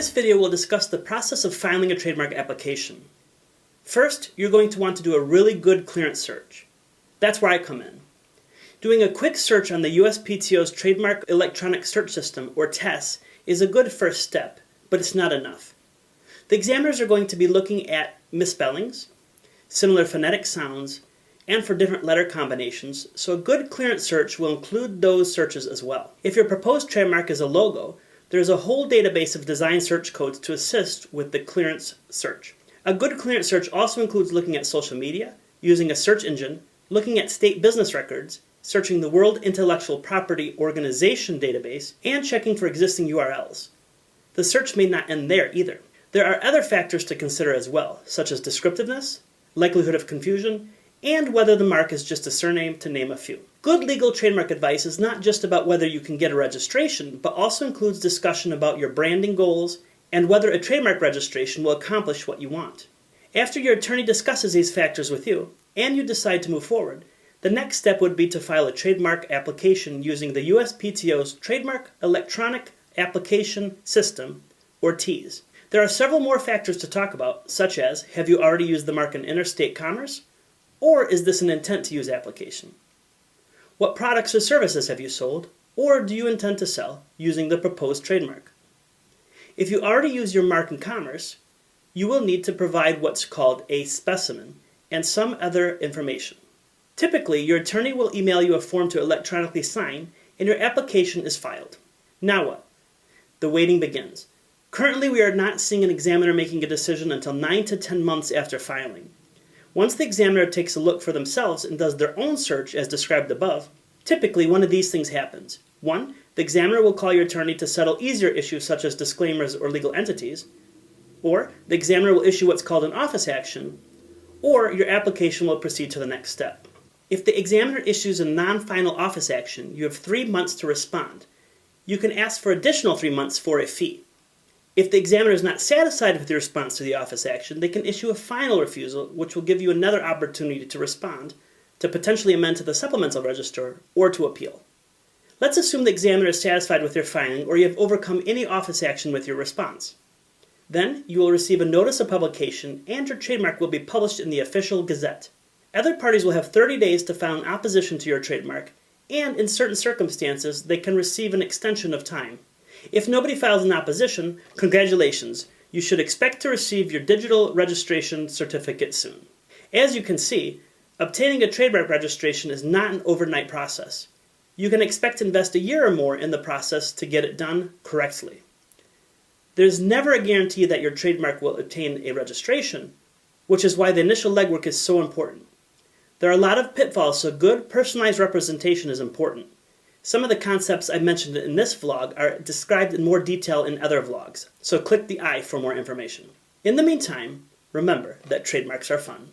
this video, we'll discuss the process of filing a trademark application. First, you're going to want to do a really good clearance search. That's where I come in. Doing a quick search on the USPTO's Trademark Electronic Search System, or TAF, is a good first step, but it's not enough. The examiners are going to be looking at misspellings, similar phonetic sounds, and for different letter combinations, so a good clearance search will include those searches as well. If your proposed trademark is a logo, there's a whole database of design search codes to assist with the clearance search. A good clearance search also includes looking at social media, using a search engine, looking at state business records, searching the World Intellectual Property Organization database, and checking for existing URLs. The search may not end there either. There are other factors to consider as well, such as descriptiveness, likelihood of confusion, and whether the mark is just a surname, to name a few. Good legal trademark advice is not just about whether you can get a registration, but also includes discussion about your branding goals and whether a trademark registration will accomplish what you want. After your attorney discusses these factors with you, and you decide to move forward, the next step would be to file a trademark application using the USPTO's Trademark Electronic Application System, or TEAS. There are several more factors to talk about, such as, have you already used the mark in interstate commerce? Or is this an intent to use application? What products or services have you sold, or do you intend to sell using the proposed trademark? If you already use your mark in commerce, you will need to provide what's called a specimen and some other information. Typically, your attorney will email you a form to electronically sign, and your application is filed. Now what? The waiting begins. Currently, we are not seeing an examiner making a decision until 9 to 10 months after filing. Once the examiner takes a look for themselves and does their own search as described above, typically one of these things happens. 1. The examiner will call your attorney to settle easier issues such as disclaimers or legal entities, or the examiner will issue what's called an office action, or your application will proceed to the next step. If the examiner issues a non-final office action, you have 3 months to respond. You can ask for additional 3 months for a fee. If the examiner is not satisfied with your response to the office action, they can issue a final refusal, which will give you another opportunity to respond, to potentially amend to the supplemental register, or to appeal. Let's assume the examiner is satisfied with your filing, or you have overcome any office action with your response. Then, you will receive a notice of publication, and your trademark will be published in the official Gazette. Other parties will have 30 days to file an opposition to your trademark, and in certain circumstances, they can receive an extension of time. If nobody files an opposition, congratulations, you should expect to receive your digital registration certificate soon. As you can see, obtaining a trademark registration is not an overnight process. You can expect to invest a year or more in the process to get it done correctly. There's never a guarantee that your trademark will obtain a registration, which is why the initial legwork is so important. There are a lot of pitfalls, so good personalized representation is important. Some of the concepts I mentioned in this vlog are described in more detail in other vlogs, so click the I for more information. In the meantime, remember that trademarks are fun.